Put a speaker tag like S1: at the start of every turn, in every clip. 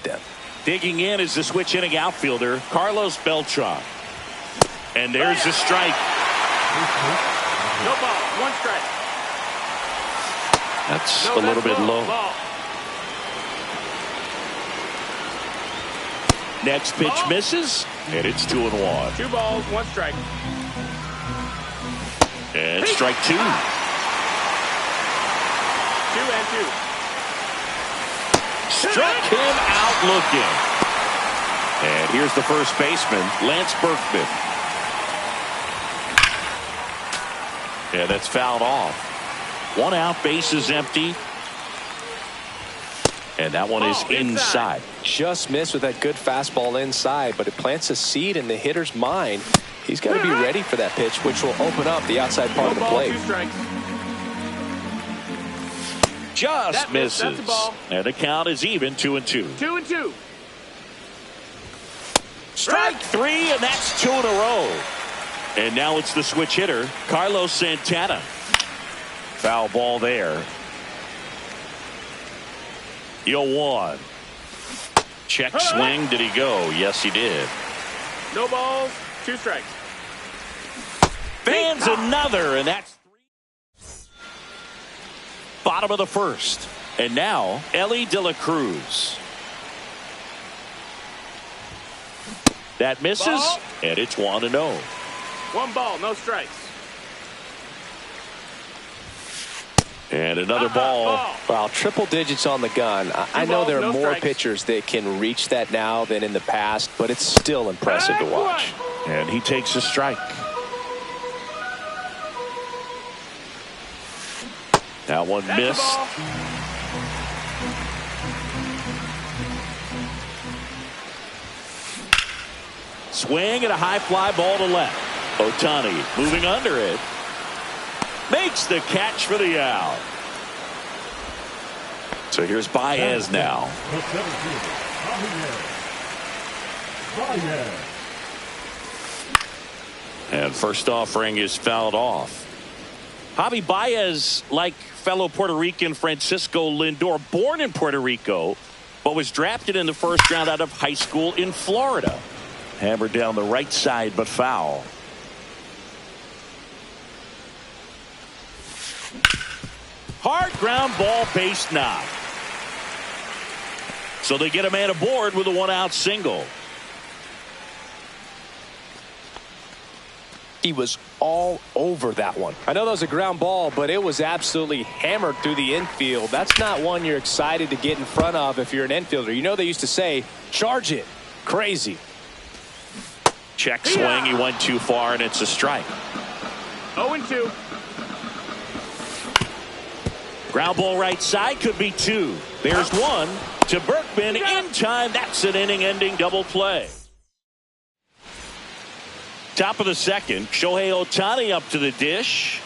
S1: beat them.
S2: Digging in is the switch hitting outfielder, Carlos Beltran. And there's the strike.
S3: No ball, 1 strike.
S2: That's a little bit low.
S3: Ball.
S2: Next pitch misses, and it's 2-1.
S3: 2 balls, 1 strike.
S2: And strike 2.
S3: 2 and 2.
S2: Struck him out looking. And here's the first baseman, Lance Berkman. Yeah, that's fouled off. 1 out, base is empty. And that one is inside.
S1: Just missed with that good fastball inside, but it plants a seed in the hitter's mind. He's got to be ready for that pitch, which will open up the outside part of the plate.
S3: 2 strikes.
S2: Just misses.
S3: That's a ball.
S2: And the count is even, 2-2.
S3: 2 and 2.
S2: Strike 3, and that's 2 in a row. And now it's the switch hitter, Carlos Santana. Foul ball there. 0-1. Check swing. Did he go? Yes, he did.
S3: No balls, 2 strikes.
S2: Fans another, and that's 3. Bottom of the first. And now, Elly De La Cruz. That misses,
S3: ball.
S2: And it's 1-0.
S3: 1 ball, no strikes.
S2: And another ball.
S1: Wow, triple digits on the gun. I know there are more
S3: strikes.
S1: pitchers that can reach that now than in the past, but it's still impressive to watch.
S2: And he takes a strike. That one missed. Swing and a high fly ball to left. Ohtani moving under it. Makes the catch for the out. So here's Baez now. And first offering is fouled off. Javi Baez, like fellow Puerto Rican Francisco Lindor, born in Puerto Rico, but was drafted in the first round out of high school in Florida. Hammered down the right side, but foul. Hard ground ball, base knock. So they get a man aboard with a 1-out single.
S1: He was all over that one. I know that was a ground ball, but it was absolutely hammered through the infield. That's not one you're excited to get in front of if you're an infielder. You know they used to say, charge it. Crazy.
S2: Check swing. He went too far, and it's a strike.
S3: 0-2.
S2: Ground ball right side, could be 2. There's 1 to Berkman in time. That's an inning-ending double play. Top of the second, Shohei Ohtani up to the dish.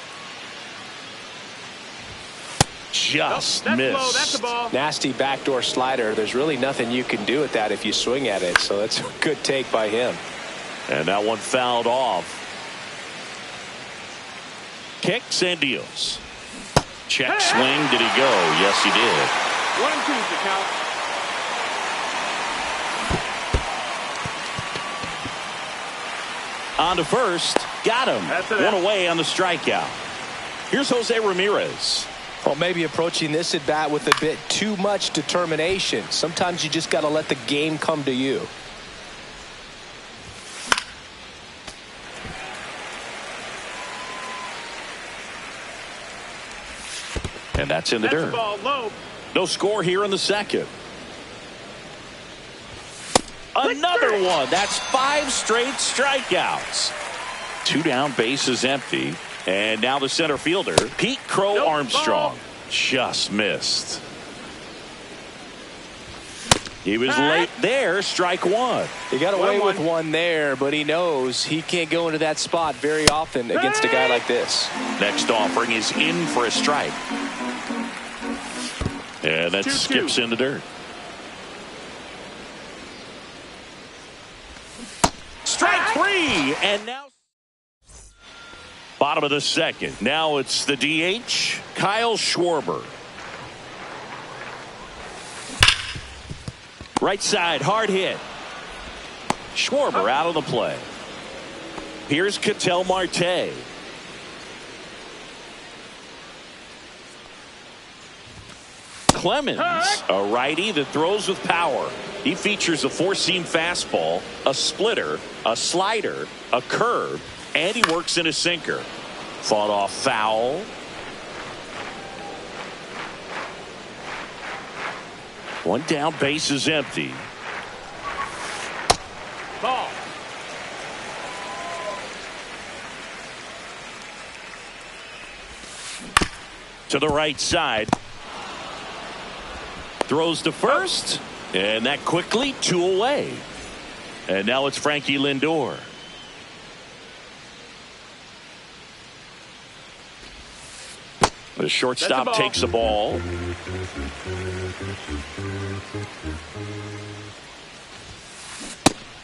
S2: Just
S3: that's
S2: missed.
S3: Low. That's a ball.
S1: Nasty backdoor slider. There's really nothing you can do with that if you swing at it. So that's a good take by him.
S2: And that one fouled off. Kicks and deals. Check swing. Did he go? Yes, he did.
S3: 1-2 is the count.
S2: On to first. Got him. One away on the strikeout. Here's Jose Ramirez.
S1: Well, maybe approaching this at bat with a bit too much determination. Sometimes you just got to let the game come to you.
S2: And that's in the dirt.
S3: Ball low.
S2: No score here in the second. Another one. That's 5 straight strikeouts. 2 down, base is empty. And now the center fielder, Pete Crow Armstrong. Just missed. He was late there. Strike 1.
S1: He got away with one there, but he knows he can't go into that spot very often against a guy like this.
S2: Next offering is in for a strike. And that skips in the dirt. Strike 3. And now bottom of the second. Now it's the DH, Kyle Schwarber. Right side, hard hit. Schwarber out of the play. Here's Ketel Marte. Clemens, a righty that throws with power. He features a four-seam fastball, a splitter, a slider, a curve, and he works in a sinker. Fought off foul. One down, base is empty.
S3: Ball.
S2: To the right side. Throws to first. And that quickly, 2 away. And now it's Frankie Lindor. The shortstop takes the ball.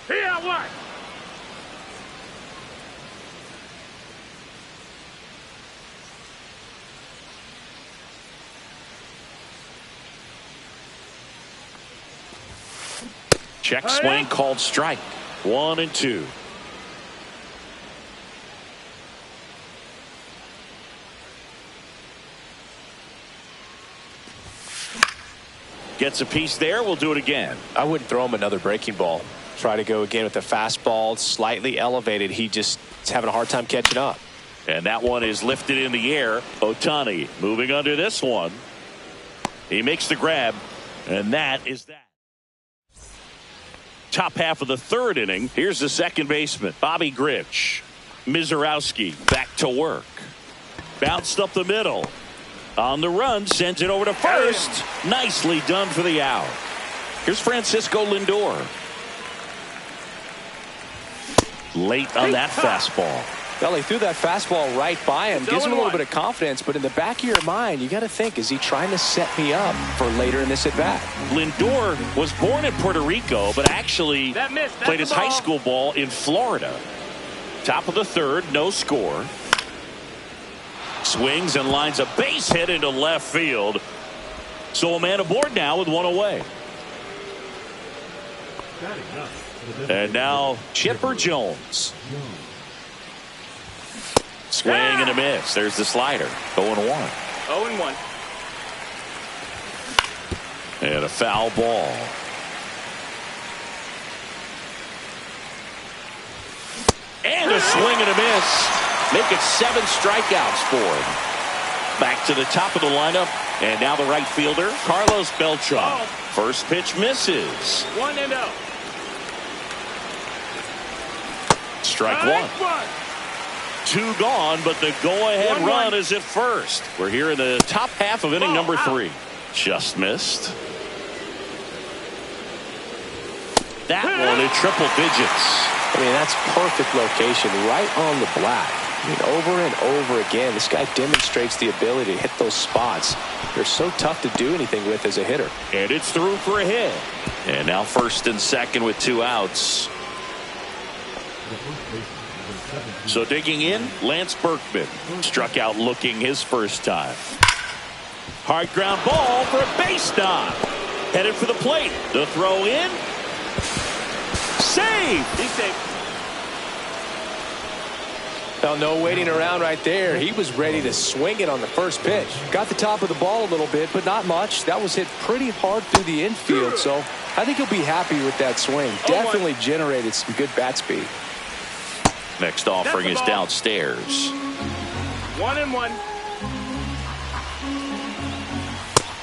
S3: Here, what?
S2: Check swing called strike. 1-2. Gets a piece there. We'll do it again.
S1: I wouldn't throw him another breaking ball. Try to go again with the fastball, slightly elevated. He just is having a hard time catching up.
S2: And that one is lifted in the air. Ohtani moving under this one. He makes the grab. And that is that. Top half of the third inning. Here's the second baseman, Bobby Grich. Mizorowski back to work. Bounced up the middle. On the run, sends it over to first. Nicely done for the out. Here's Francisco Lindor. Late on that fastball.
S1: Well, he threw that fastball right by him. Gives him a little bit of confidence, but in the back of your mind, you got to think, is he trying to set me up for later in this at-bat?
S2: Lindor was born in Puerto Rico, but actually played his high school ball in Florida. Top of the third, no score. Swings and lines a base hit into left field. So a man aboard now with one away. And now Chipper Jones. Swing and a miss. There's the slider. 0-1.
S3: 0-1.
S2: And a foul ball. And a swing and a miss. Make it 7 strikeouts for him. Back to the top of the lineup. And now the right fielder, Carlos Beltran. First pitch misses.
S3: 1-0.
S2: Strike one. 2 gone, but the go-ahead run is at first. We're here in the top half of inning number 3. Just missed. That one in triple digits.
S1: I mean, that's perfect location, right on the black. I mean, over and over again, this guy demonstrates the ability to hit those spots. They're so tough to do anything with as a hitter.
S2: And it's through for a hit. And now first and second with 2 outs. So digging in, Lance Berkman struck out looking his first time. Hard ground ball for a base knock. Headed for the plate. The throw in. Save.
S3: He's safe.
S1: Now, no waiting around right there. He was ready to swing it on the first pitch. Got the top of the ball a little bit, but not much. That was hit pretty hard through the infield, so I think he'll be happy with that swing. Definitely generated some good bat speed.
S2: Next offering is downstairs.
S3: 1-1.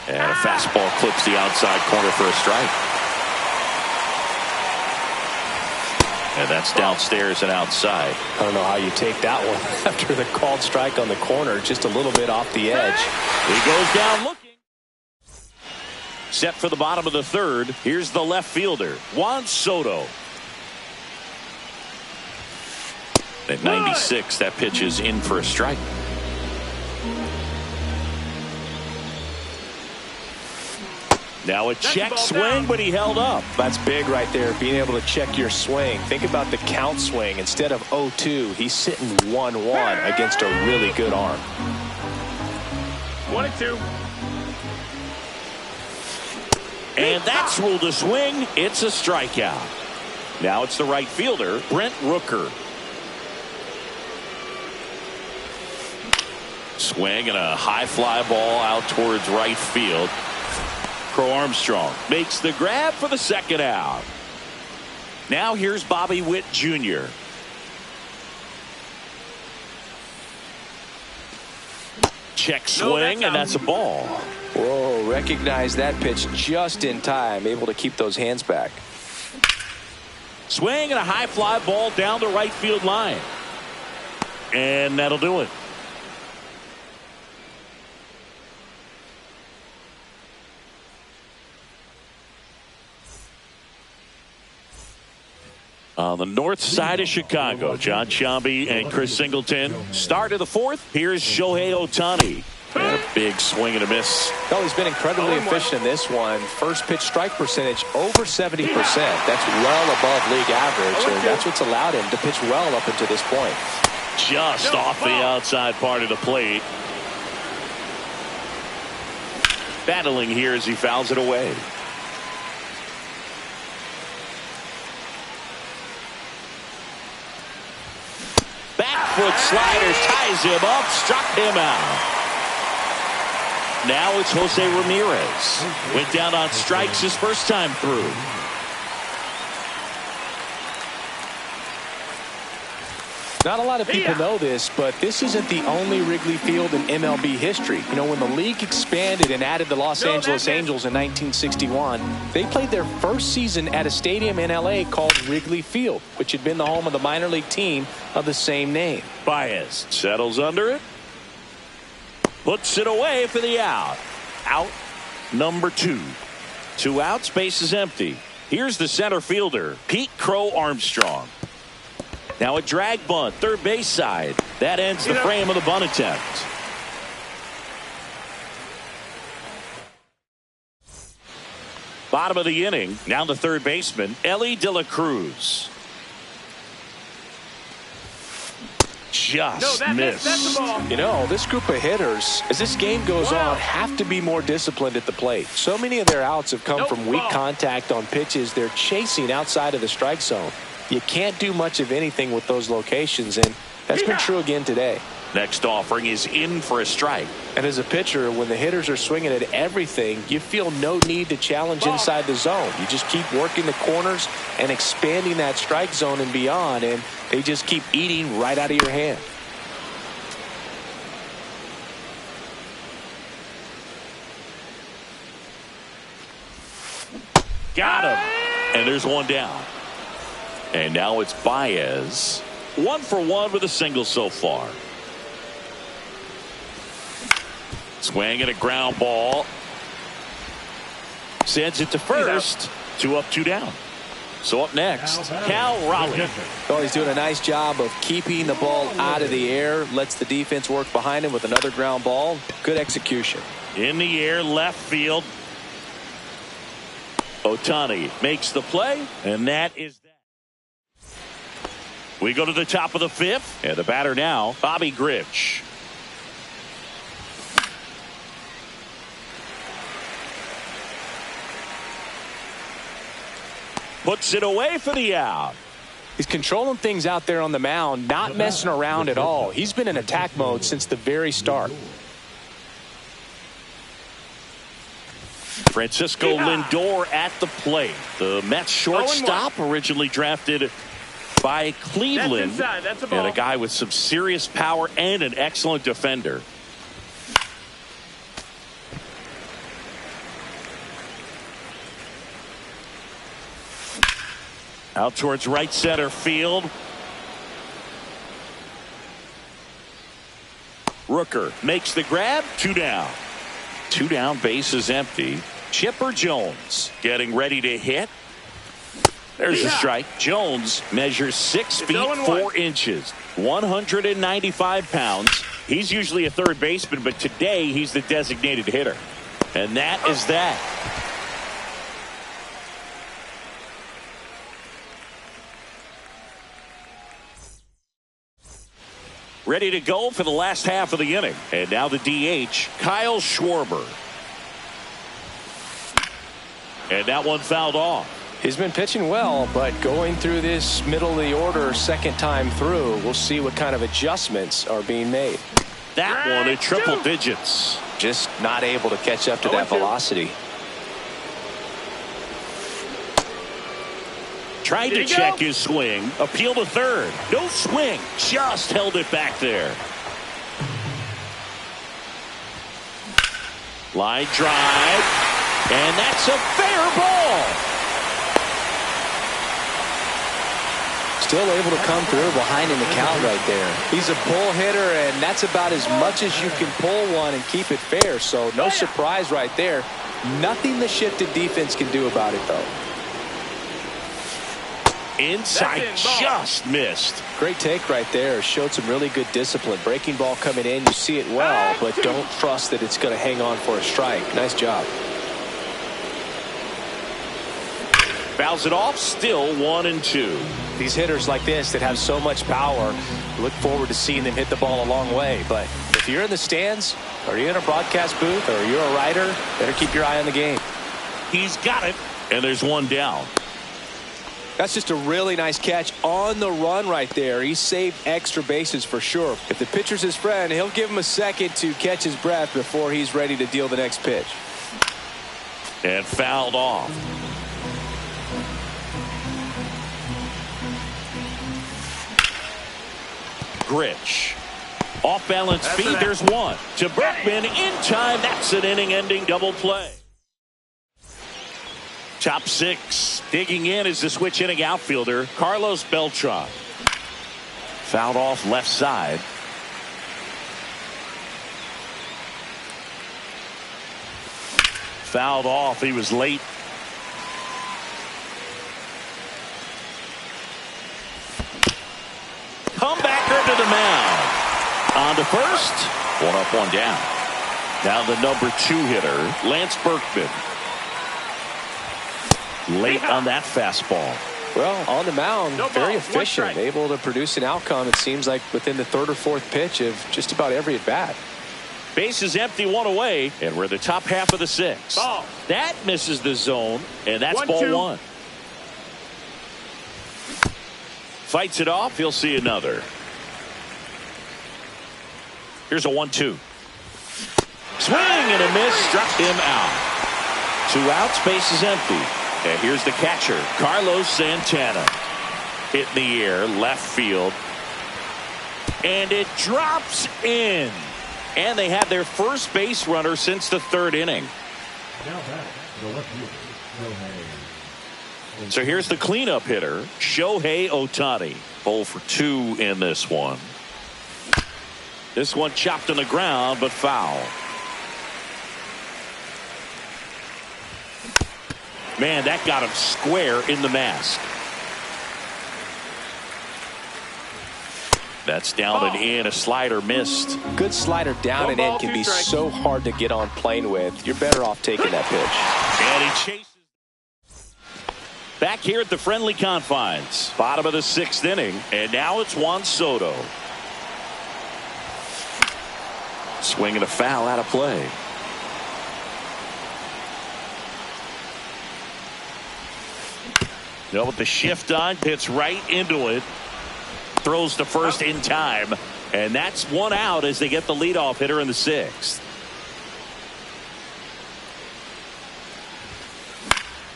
S2: And a fastball clips the outside corner for a strike. And that's downstairs and outside.
S1: I don't know how you take that one after the called strike on the corner, just a little bit off the edge.
S2: He goes down looking. Set for the bottom of the third. Here's the left fielder, Juan Soto. At 96, that pitch is in for a strike. Now a check swing, but he held up.
S1: That's big right there, being able to check your swing. Think about the count swing. Instead of 0-2, he's sitting 1-1 against a really good arm.
S3: 1-2.
S2: And that's ruled a swing. It's a strikeout. Now it's the right fielder, Brent Rooker. Swing and a high fly ball out towards right field. Crow Armstrong makes the grab for the second out. Now here's Bobby Witt Jr. Check swing, and that's a ball.
S1: Whoa, recognize that pitch just in time, able to keep those hands back.
S2: Swing and a high fly ball down the right field line. And that'll do it. On the north side of Chicago, John Sciambi and Chris Singleton. Start of the fourth. Here's Shohei Ohtani. And a big swing and a miss.
S1: Well, he's been incredibly efficient in this one. First pitch strike percentage over 70%. That's well above league average, and that's what's allowed him to pitch well up until this point.
S2: Just off the outside part of the plate. Battling here as he fouls it away. Back foot slider ties him up, struck him out. Now it's Jose Ramirez. Went down on strikes his first time through.
S1: Not a lot of people know this, but this isn't the only Wrigley Field in MLB history. You know, when the league expanded and added the Los Angeles Angels in 1961, they played their first season at a stadium in L.A. called Wrigley Field, which had been the home of the minor league team of the same name.
S2: Baez settles under it. Puts it away for the out. Out number 2. 2 outs, base is empty. Here's the center fielder, Pete Crow Armstrong. Now a drag bunt, third base side. That ends the frame of the bunt attempt. Bottom of the inning. Now the third baseman, Elly De La Cruz. Just missed.
S3: That's the ball.
S1: You know, this group of hitters, as this game goes on, have to be more disciplined at the plate. So many of their outs have come from weak contact on pitches they're chasing outside of the strike zone. You can't do much of anything with those locations, and that's been true again today.
S2: Next offering is in for a strike.
S1: And as a pitcher, when the hitters are swinging at everything, you feel no need to challenge inside the zone. You just keep working the corners and expanding that strike zone and beyond, and they just keep eating right out of your hand.
S2: Got him. And there's one down. And now it's Baez. 1 for 1 with a single so far. Swing and a ground ball. Sends it to first. 2 up, 2 down. So up next, Cal Raleigh.
S1: Well, he's doing a nice job of keeping the ball out of the air. Lets the defense work behind him with another ground ball. Good execution.
S2: In the air, left field. Ohtani makes the play, and that is that. We go to the top of the 5th, and the batter now, Bobby Grich. Puts it away for the out.
S1: He's controlling things out there on the mound, not messing around at all. He's been in attack mode since the very start.
S2: Francisco Lindor at the plate. The Mets shortstop, originally drafted by Cleveland.
S3: That's a ball.
S2: And a guy with some serious power and an excellent defender. Out towards right center field. Rooker makes the grab. 2 down. 2 down, base is empty. Chipper Jones getting ready to hit. There's a strike. Jones measures 6 feet 4 inches, 195 pounds. He's usually a third baseman, but today he's the designated hitter. And that is that. Ready to go for the last half of the inning. And now the DH, Kyle Schwarber. And that one fouled off.
S1: He's been pitching well, but going through this middle of the order second time through, we'll see what kind of adjustments are being made.
S2: That one at triple digits.
S1: Just not able to catch up to that velocity.
S2: Tried to check his swing. Appeal to third. No swing. Just held it back there. Line drive. And that's a fair ball.
S1: Still able to come through behind in the count right there. He's a pull hitter, and that's about as much as you can pull one and keep it fair. So no surprise right there. Nothing the shifted defense can do about it, though.
S2: Inside, just missed.
S1: Great take right there. Showed some really good discipline. Breaking ball coming in, you see it well, but don't trust that it's going to hang on for a strike. Nice job.
S2: Fouls it off, still 1-2.
S1: These hitters like this that have so much power, look forward to seeing them hit the ball a long way. But if you're in the stands, or you're in a broadcast booth, or you're a writer, better keep your eye on the game.
S2: He's got it, and there's one down.
S1: That's just a really nice catch on the run right there. He saved extra bases for sure. If the pitcher's his friend, he'll give him a second to catch his breath before he's ready to deal the next pitch.
S2: And fouled off. Grich. Off balance feed. There's one. To Berkman in time. That's an inning-ending double play. Top six. Digging in is the switch hitting outfielder, Carlos Beltran. Fouled off left side. Fouled off. He was late. Comebacker to the mound. On to first. One up, one down. Now the number 2 hitter, Lance Berkman. Late on that fastball.
S1: Well, on the mound, very efficient, able to produce an outcome, it seems like, within the third or fourth pitch of just about every at-bat.
S2: Base is empty, one away, and we're the top half of the 6th.
S3: Ball.
S2: That misses the zone, and that's ball 1. Fights it off, he'll see another. Here's a 1-2. Swing and a miss, struck him out. 2 outs, base is empty. And here's the catcher, Carlos Santana. Hit in the air, left field. And it drops in. And they have their first base runner since the 3rd inning. So here's the cleanup hitter, Shohei Ohtani. 0 for 2 in this one. This one chopped on the ground, but foul. Man, that got him square in the mask. That's down and in. A slider missed.
S1: Good slider down and in can be so hard to get on plane with. You're better off taking that pitch.
S2: And he chases. Back here at the friendly confines. Bottom of the 6th inning. And now it's Juan Soto. Swing and a foul out of play. No, with the shift on, hits right into it. Throws to first in time. And that's 1 out as they get the leadoff hitter in the 6th.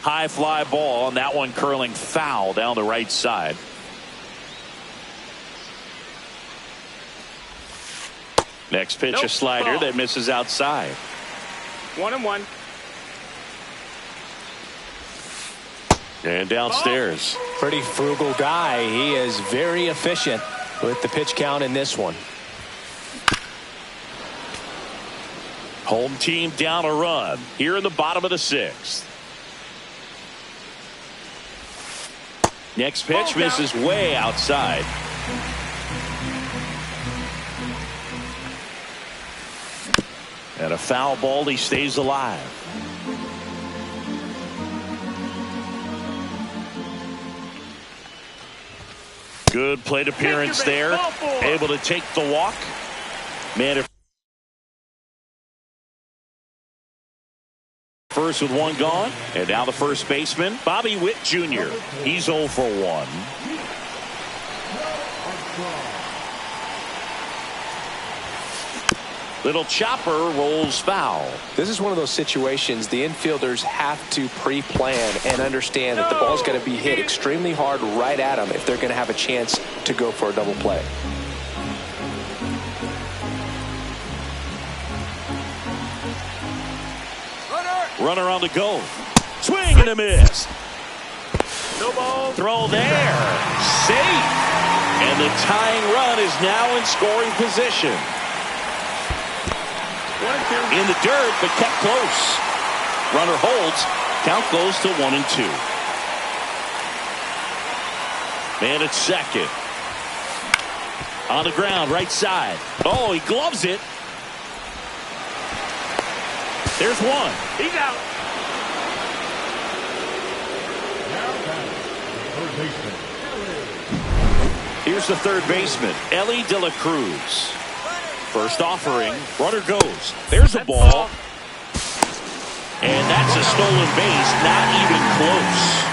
S2: High fly ball, and that one curling foul down the right side. Next pitch, a slider that misses outside.
S3: 1-1.
S2: And downstairs.
S1: Pretty frugal guy. He is very efficient with the pitch count in this one.
S2: Home team down a run here in the bottom of the 6th. Next pitch misses way outside. And a foul ball. He stays alive. Good plate appearance there. Able to take the walk. Man, if first with one gone. And now the first baseman, Bobby Witt Jr. He's 0 for 1. Little chopper rolls foul.
S1: This is one of those situations the infielders have to pre-plan and understand that the ball's going to be hit extremely hard right at them if they're going to have a chance to go for a double play.
S2: Runner on the go. Swing and a miss.
S3: No ball.
S2: Throw there. Safe. And the tying run is now in scoring position.
S3: 1-2.
S2: In the dirt, but kept close. Runner holds. Count goes to 1-2. Man at second. On the ground, right side. Oh, he gloves it. There's one.
S3: He's out.
S2: Here's the third baseman, Elly De La Cruz. First offering, runner goes. There's a ball. And that's a stolen base, not even close.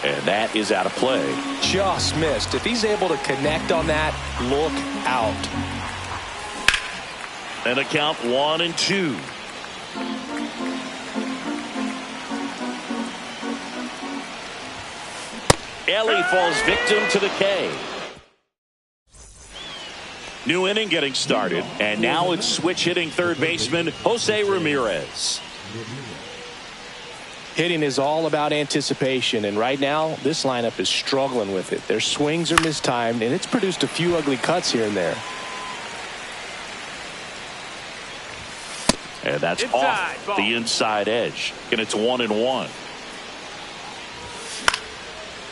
S2: And that is out of play.
S1: Just missed. If he's able to connect on that, look out.
S2: And a count 1-2. Elly falls victim to the K. New inning getting started, and now it's switch hitting third baseman Jose Ramirez.
S1: Hitting is all about anticipation, and right now this lineup is struggling with it. Their swings are mistimed, and it's produced a few ugly cuts here and there.
S2: And that's
S3: Inside,
S2: off
S3: ball.
S2: the inside edge, and it's 1-1.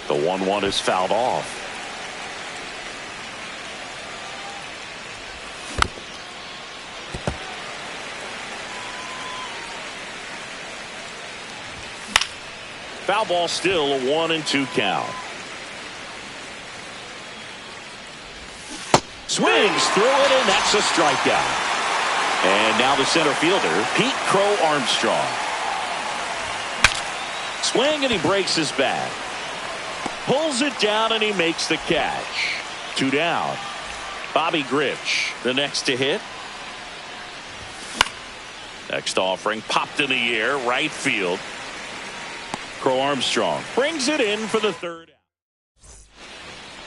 S2: The 1-1 is fouled off. Foul ball, still a 1-2 count. Swings through it, and that's a strikeout. And now the center fielder, Pete Crow Armstrong. Swing, and he breaks his bat. Pulls it down, and he makes the catch. 2 down. Bobby Grich, the next to hit. Next offering, popped in the air, right field. Crow Armstrong brings it in for the third out.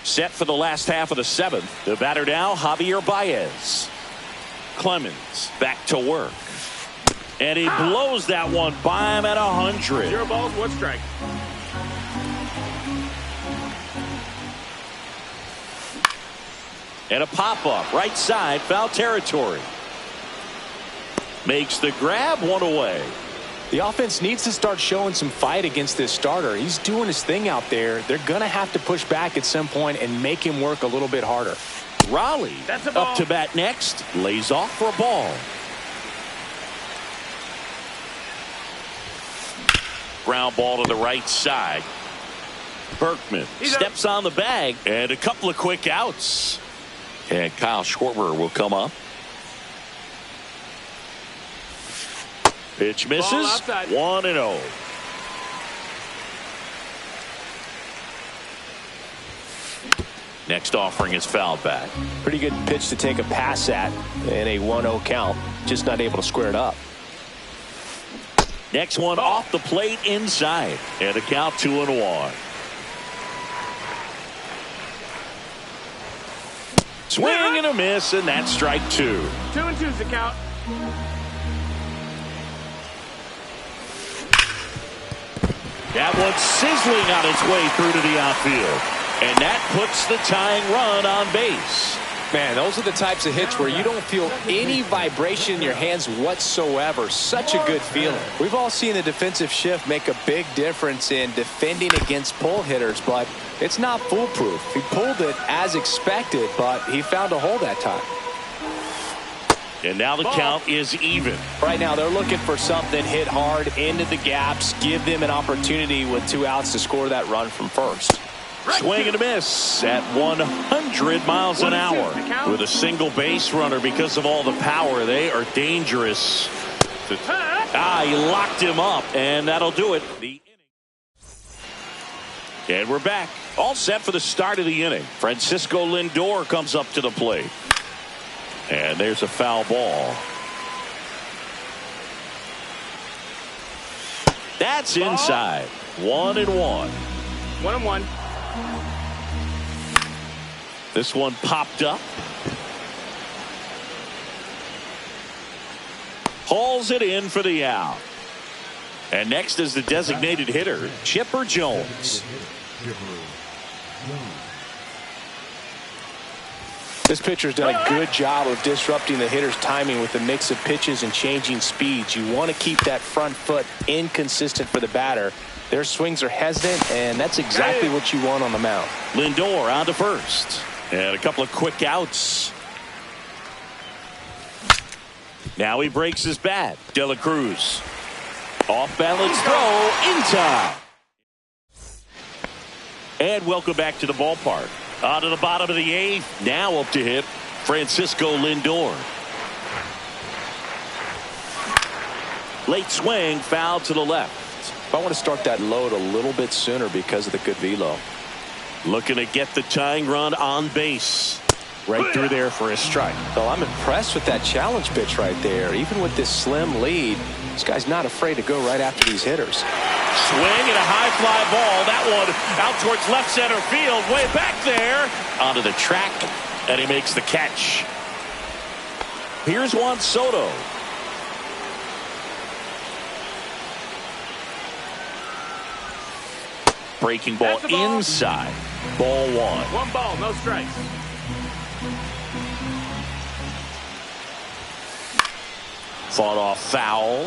S2: Set for the last half of the 7th. The batter now, Javier Baez. Clemens back to work. And he blows that one by him at 100.
S3: 0 balls, 1 strike.
S2: And a pop-up, right side, foul territory. Makes the grab, 1 away.
S1: The offense needs to start showing some fight against this starter. He's doing his thing out there. They're going to have to push back at some point and make him work a little bit harder.
S2: Raleigh
S3: That's a ball.
S2: up to bat next. Lays off for a ball. Ground ball to the right side. Berkman
S3: He's
S2: steps on the bag, and a couple of quick outs. And Kyle Schwarber will come up. Pitch misses.
S3: outside.
S2: 1-0. Next offering is fouled back.
S1: Pretty good pitch to take a pass at in a 1-0 count. Just not able to square it up.
S2: Next one off the plate inside. And a count 2-1. Swing and a miss, and that's strike 2.
S3: 2-2's the count.
S2: That one's sizzling on its way through to the outfield. And that puts the tying run on base.
S1: Man, those are the types of hits where you don't feel any vibration in your hands whatsoever. Such a good feeling. We've all seen the defensive shift make a big difference in defending against pull hitters, but it's not foolproof. He pulled it as expected, but he found a hole that time.
S2: And now the count is even.
S1: Right now, they're looking for something hit hard into the gaps, give them an opportunity with 2 outs to score that run from first.
S2: Swing and a miss at 100 miles an hour. With a single base runner because of all the power, they are dangerous. He locked him up, and that'll do it. And we're back. All set for the start of the inning. Francisco Lindor comes up to the plate. And there's a foul ball. That's inside. 1-1.
S3: 1-1.
S2: This one popped up. Hauls it in for the out. And next is the designated hitter, Chipper Jones.
S1: This pitcher's done a good job of disrupting the hitter's timing with a mix of pitches and changing speeds. You want to keep that front foot inconsistent for the batter. Their swings are hesitant, and that's exactly what you want on the mound.
S2: Lindor on to first. And a couple of quick outs. Now he breaks his bat. De La Cruz. Off balance throw in time. And welcome back to the ballpark. On to the bottom of the eighth. Now up to hit Francisco Lindor. Late swing, foul to the left.
S1: I want to start that load a little bit sooner because of the good velo.
S2: Looking to get the tying run on base. Right through there for a strike.
S1: So I'm impressed with that challenge pitch right there. Even with this slim lead, this guy's not afraid to go right after these hitters.
S2: Swing and a high fly ball. That one out towards left center field. Way back there. Onto the track. And he makes the catch. Here's Juan Soto. Breaking ball inside. Ball one.
S3: 1 ball, no strikes.
S2: Fought off foul.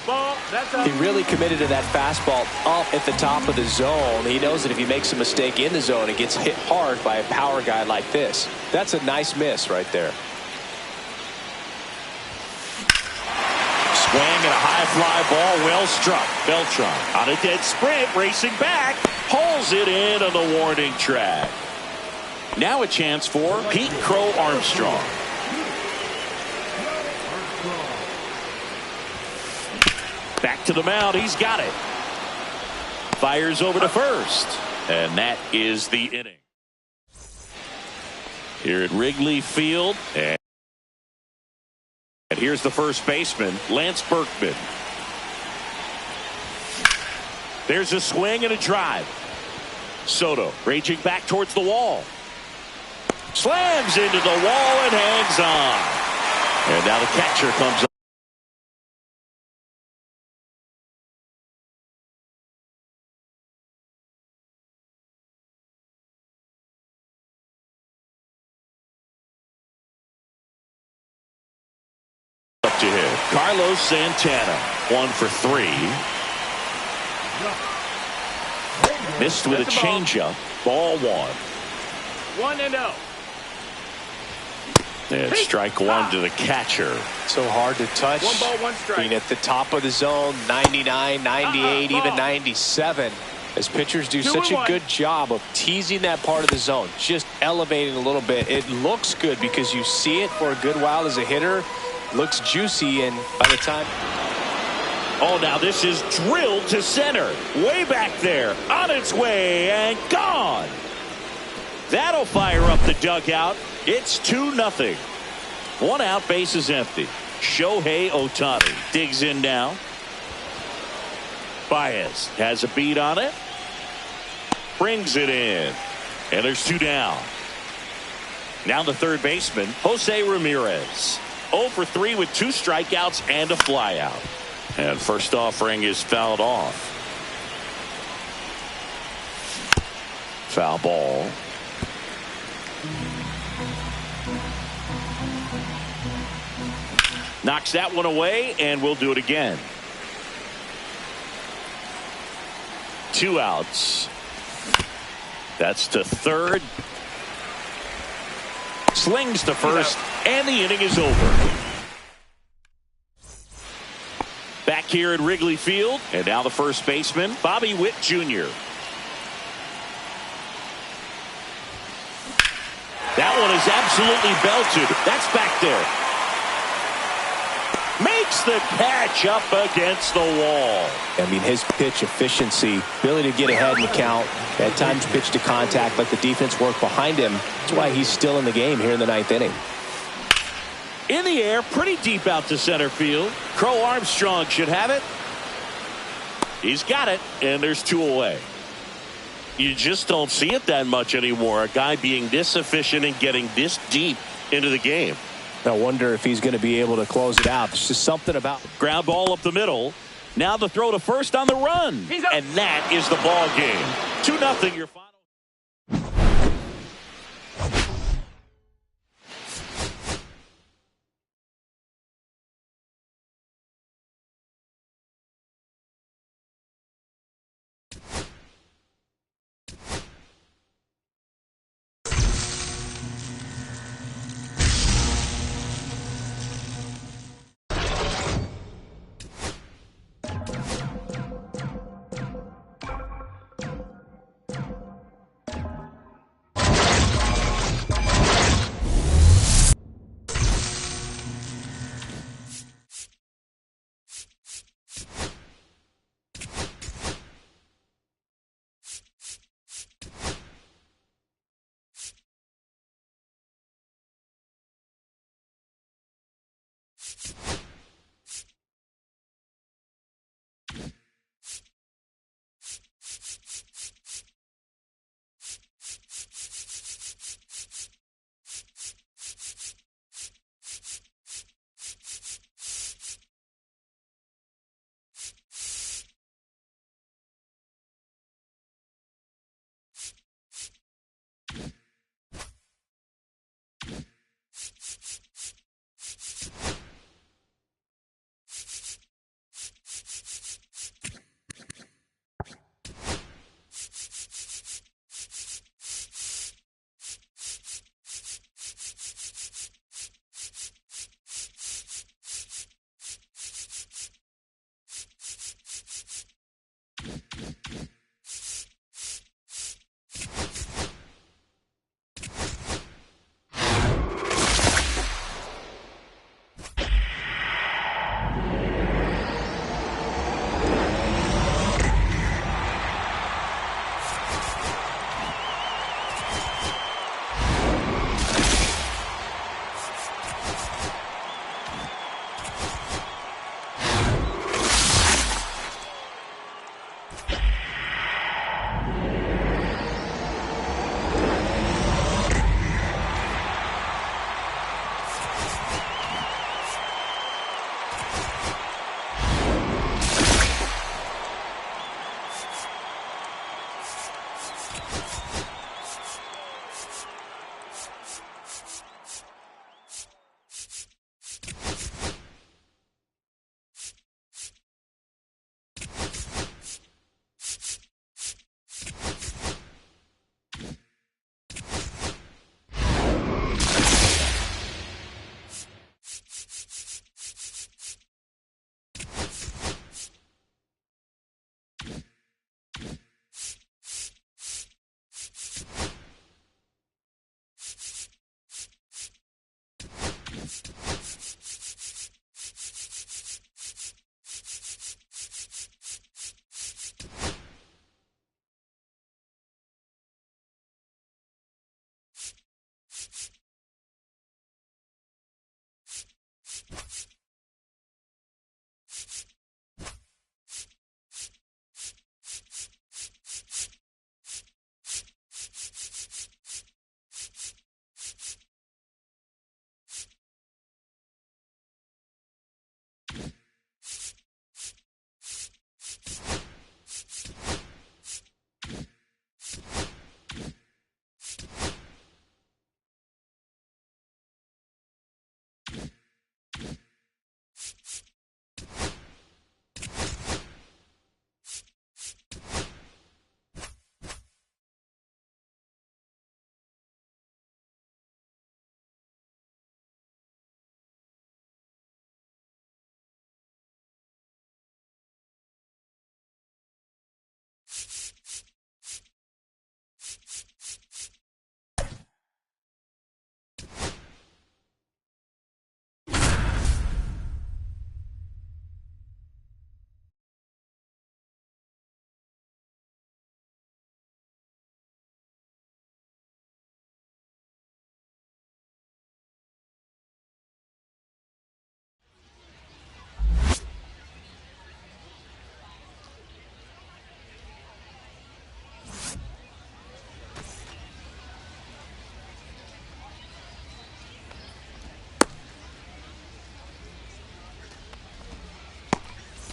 S3: Ball, that's up.
S1: He really committed to that fastball up at the top of the zone. He knows that if he makes a mistake in the zone, it gets hit hard by a power guy like this. That's a nice miss right there.
S2: Swing and a high fly ball, well struck. Beltran on a dead sprint, racing back, hauls it in on the warning track. Now a chance for Pete Crow Armstrong. Back to the mound, he's got it. Fires over to first, and that is the inning. Here at Wrigley Field, and here's the first baseman, Lance Berkman. There's a swing and a drive. Soto raging back towards the wall. Slams into the wall and hangs on. And now the catcher comes up. To hit Carlos Santana, 1 for 3. Missed with a changeup. Ball 1.
S3: 1-0.
S2: And strike one to the catcher.
S1: So hard to touch.
S3: 1 ball, 1 strike.
S1: Being at the top of the zone, 99, 98, even 97. As pitchers do such a good job of teasing that part of the zone, just elevating a little bit. It looks good because you see it for a good while as a hitter. Looks juicy, and by the time...
S2: Oh, now this is drilled to center. Way back there. On its way and gone. That'll fire up the dugout. It's 2-0. 1 out, base is empty. Shohei Ohtani digs in now. Baez has a beat on it. Brings it in. And there's 2 down. Now the third baseman, Jose Ramirez. 0 for 3 with 2 strikeouts and a flyout. And first offering is fouled off. Foul ball. Knocks that one away, and we'll do it again. 2 outs. That's to third. Slings to first, and the inning is over. here at Wrigley Field. And now the first baseman, Bobby Witt Jr. That one is absolutely belted. That's back there. Makes the catch up against the wall.
S1: I mean, his pitch efficiency, ability to get ahead in the count, at times pitch to contact, let the defense work behind him. That's why he's still in the game here in the ninth inning.
S2: In the air, pretty deep out to center field. Crow Armstrong should have it. He's got it, and there's two away. You just don't see it that much anymore. A guy being this efficient and getting this deep into the game.
S1: I wonder if he's going to be able to close it out. There's just something about
S2: ground ball up the middle. Now the throw to first on the run. And that is the ball game. 2-0 your final.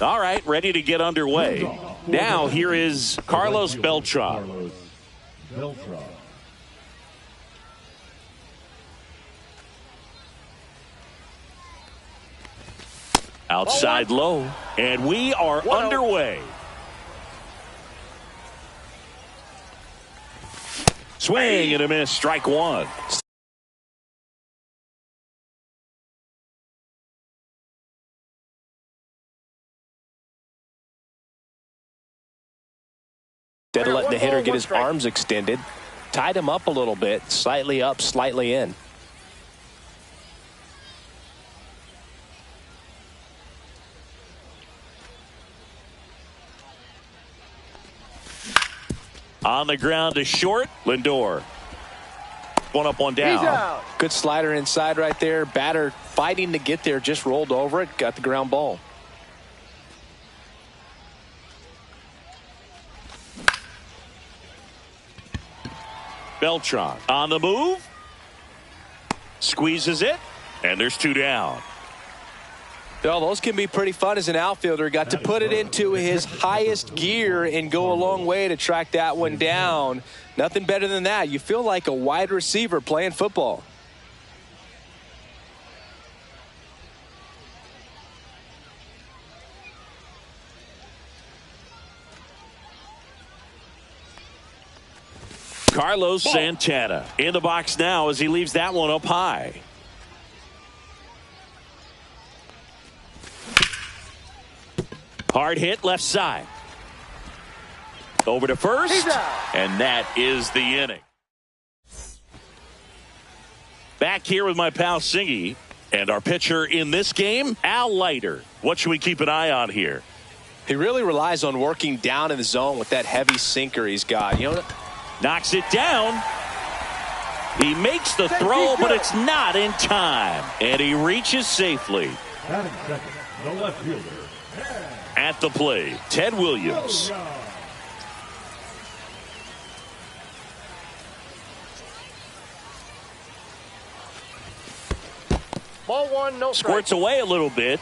S2: All right, ready to get underway. Now here is Carlos Beltran. Outside low, and we are underway. Swing and a miss, strike one.
S1: Instead of letting the hitter get his arms extended, tied him up a little bit, slightly up, slightly in.
S2: On the ground to short, Lindor. One up, one down.
S1: Good slider inside right there. Batter fighting to get there, just rolled over it, got the ground ball.
S2: Beltran on the move. Squeezes it, and there's two down.
S1: Well, those can be pretty fun as an outfielder. Got to put it into his highest gear and go a long way to track that one down. Nothing better than that. You feel like a wide receiver playing football.
S2: Carlos Santana in the box now as he leaves that one up high. Hard hit left side. Over to first, and that is the inning. Back here with my pal Singy, and our pitcher in this game, Al Leiter. What should we keep an eye on here?
S1: He really relies on working down in the zone with that heavy sinker he's got. You know,
S2: knocks it down. He makes the throw, but it's not in time, and he reaches safely.
S4: The left fielder.
S2: At the plate, Ted Williams.
S3: Ball one, no strike.
S2: Squirts away a little bit.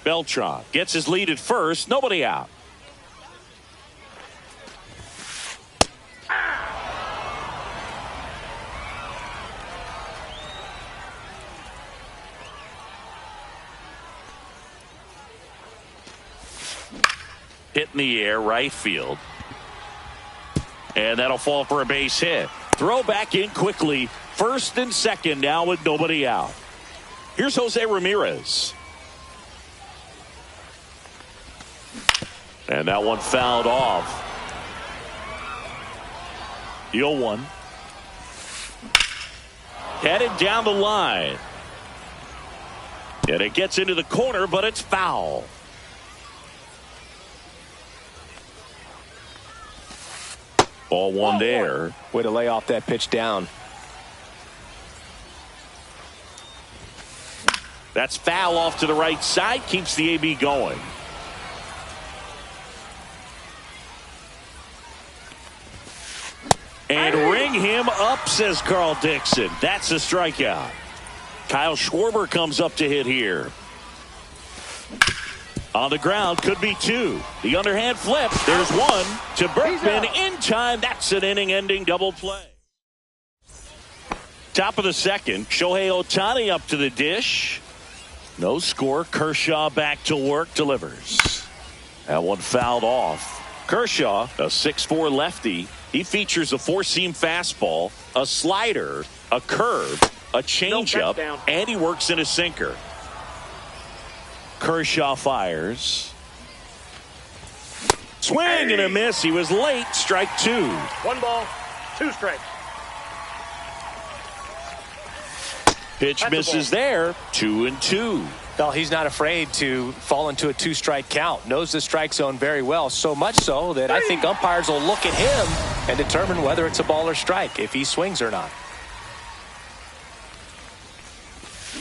S2: Beltran gets his lead at first. Nobody out. Hit in the air, right field. And that'll fall for a base hit. Throw back in quickly. First and second now with nobody out. Here's Jose Ramirez. And that one fouled off. 0-1. Headed down the line. And it gets into the corner, but it's foul. Ball one there.
S1: Way to lay off that pitch down.
S2: That's foul off to the right side. Keeps the AB going. And ring him up, says Carl Dixon. That's a strikeout. Kyle Schwarber comes up to hit here. On the ground, could be two. The underhand flip. There's one to Berkman in time. That's an inning-ending double play. Top of the second, Shohei Ohtani up to the dish. No score. Kershaw back to work, delivers. That one fouled off. Kershaw, a 6'4" lefty. He features a four-seam fastball, a slider, a curve, a changeup, and he works in a sinker. Kershaw fires. Swing and a miss. He was late. Strike two.
S3: 1 ball, 2 strikes.
S2: Pitch misses there. 2-2.
S1: Well, he's not afraid to fall into a 2-strike count. Knows the strike zone very well. So much so that I think umpires will look at him and determine whether it's a ball or strike, if he swings or not.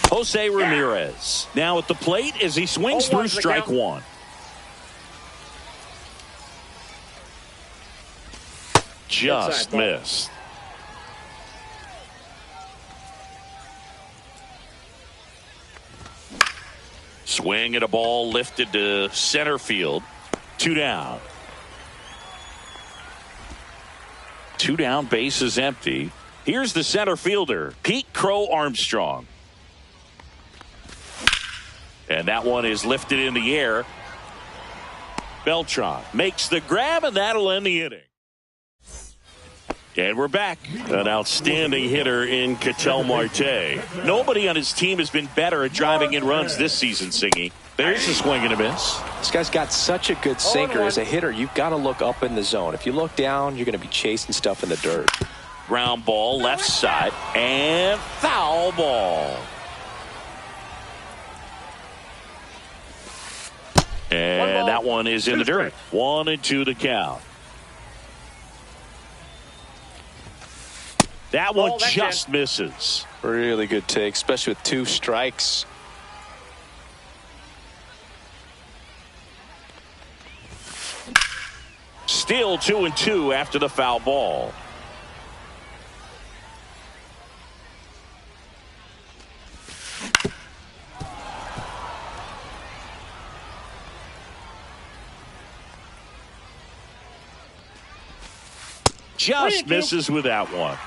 S2: Jose Ramirez now at the plate as he swings through strike one. Just missed. Swing and a ball lifted to center field. 2 down. 2 down, base is empty. Here's the center fielder, Pete Crow Armstrong. And that one is lifted in the air. Beltran makes the grab, and that'll end the inning. And we're back. An outstanding hitter in Ketel Marte. Nobody on his team has been better at driving in runs this season, Singy. There's a swing and a miss.
S1: This guy's got such a good sinker. As a hitter, you've got to look up in the zone. If you look down, you're going to be chasing stuff in the dirt.
S2: Ground ball left side and foul ball. And that one is in the dirt. 1-2 the count. That one just misses.
S1: Really good take, especially with 2 strikes.
S2: Still 2-2 after the foul ball. Just misses with that one.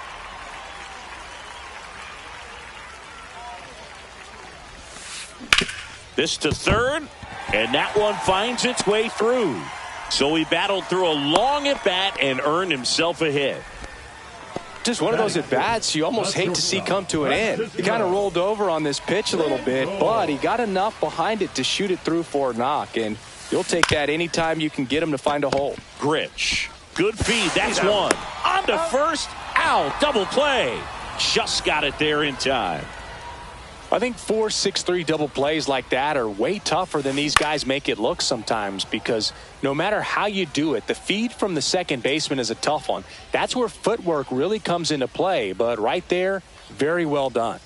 S2: This to third, and that one finds its way through. So he battled through a long at bat and earned himself a hit.
S1: Just one of those at bats you almost hate to see come to an end. He kind of rolled over on this pitch a little bit, but he got enough behind it to shoot it through for a knock, and you'll take that anytime you can get him to find a hole.
S2: Grich, good feed. That's one. On to first, out, double play. Just got it there in time.
S1: I think 4-6-3 double plays like that are way tougher than these guys make it look sometimes, because no matter how you do it, the feed from the second baseman is a tough one. That's where footwork really comes into play, but right there, very well done.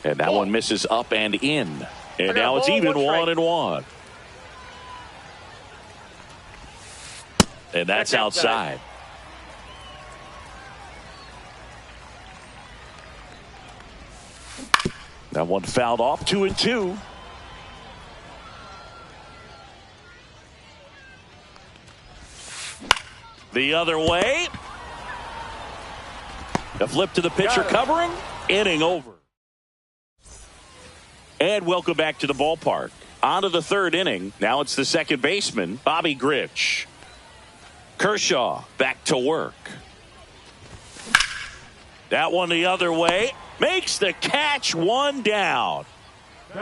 S2: And that one misses up and in. And now it's even 1-1. And that's outside. That one fouled off. 2-2. The other way. The flip to the pitcher covering. Inning over. And welcome back to the ballpark. On to the third inning. Now it's the second baseman, Bobby Grich. Kershaw back to work. That one the other way. Makes the catch, 1 down.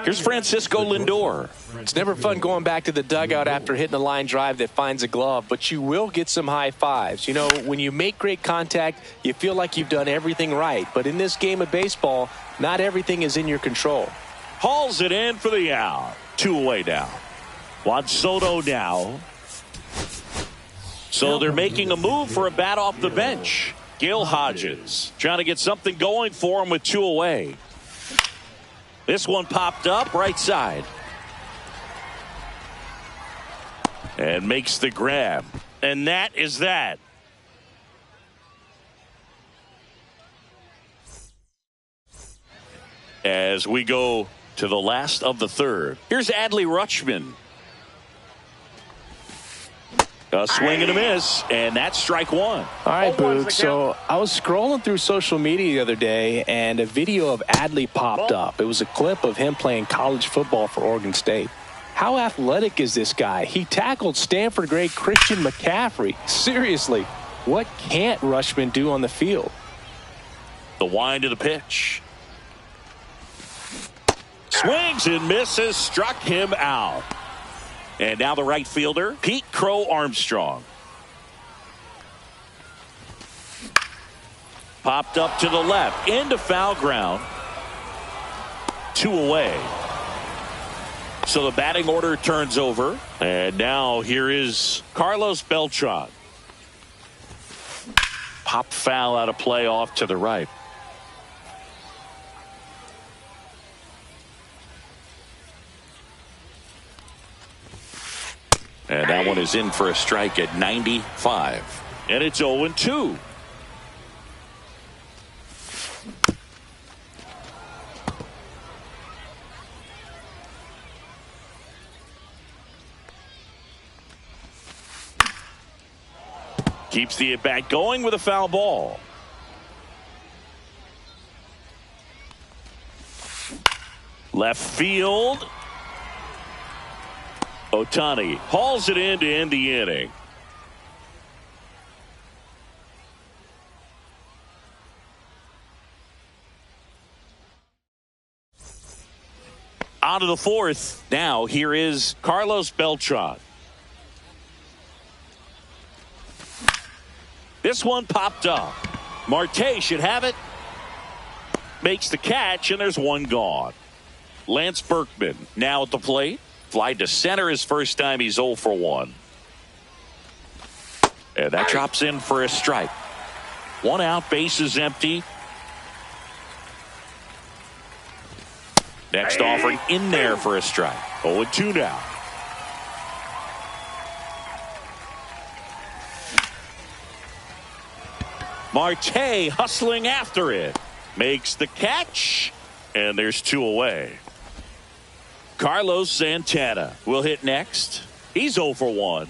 S2: Here's Francisco Lindor.
S1: It's never fun going back to the dugout after hitting a line drive that finds a glove, but you will get some high fives. You know, when you make great contact, you feel like you've done everything right. But in this game of baseball, not everything is in your control.
S2: Hauls it in for the out. 2 away now. Juan Soto now. So they're making a move for a bat off the bench. Gil Hodges trying to get something going for him with 2 away. This one popped up right side. And makes the grab. And that is that. As we go to the last of the third. Here's Adley Rutschman. A swing and a miss, and that's strike 1.
S1: All right, Boog. So I was scrolling through social media the other day, and a video of Adley popped up. It was a clip of him playing college football for Oregon State. How athletic is this guy? He tackled Stanford great Christian McCaffrey. Seriously, what can't Rutschman do on the field?
S2: The wind of the pitch. Swings and misses, struck him out. And now the right fielder, Pete Crow Armstrong. Popped up to the left, into foul ground. 2 away. So the batting order turns over. And now here is Carlos Beltran. Pop foul out of play off to the right. And that one is in for a strike at 95. And it's 0-2. Keeps the at-bat going with a foul ball. Left field. Ohtani hauls it in to end the inning. On to the fourth. Now here is Carlos Beltran. This one popped up. Marte should have it. Makes the catch, and there's one gone. Lance Berkman now at the plate. Fly to center his first time. He's 0 for 1. And that drops in for a strike. 1 out, bases empty. Next offering in there for a strike. 0-2 now. Marte hustling after it. Makes the catch. And there's 2 away. Carlos Santana will hit next. He's 0 for 1.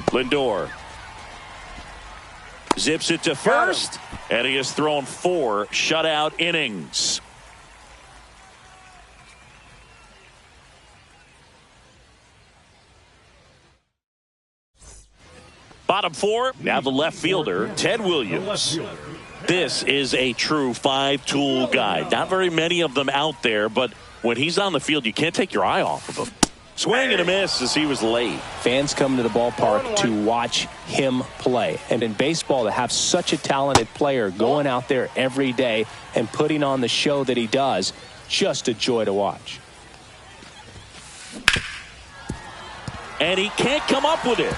S2: Lindor zips it to first. And he has thrown 4 shutout innings. Bottom 4, now the left fielder, Ted Williams. This is a true 5-tool guy. Not very many of them out there, but when he's on the field, you can't take your eye off of him. Swing and a miss as he was late.
S1: Fans come to the ballpark to watch him play. And in baseball, to have such a talented player going out there every day and putting on the show that he does, just a joy to watch.
S2: And he can't come up with it.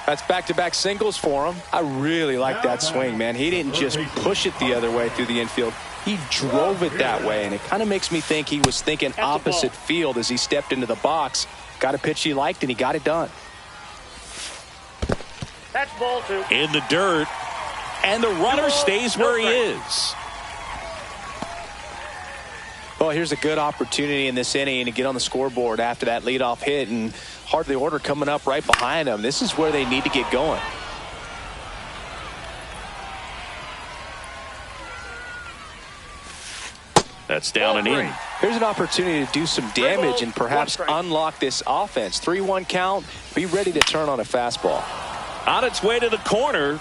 S1: That's back-to-back singles for him. I really like that swing, man. He didn't just push it the other way through the infield. He drove it that way, and it kind of makes me think he was thinking opposite field as he stepped into the box. Got a pitch he liked, and he got it done.
S3: That's ball 2.
S2: In the dirt, and the runner stays where he is.
S1: Well, here's a good opportunity in this inning to get on the scoreboard after that leadoff hit, and hardly order coming up right behind them. This is where they need to get going.
S2: That's down and in.
S1: Here's an opportunity to do some damage and perhaps unlock this offense. 3-1 count. Be ready to turn on a fastball.
S2: On its way to the corner.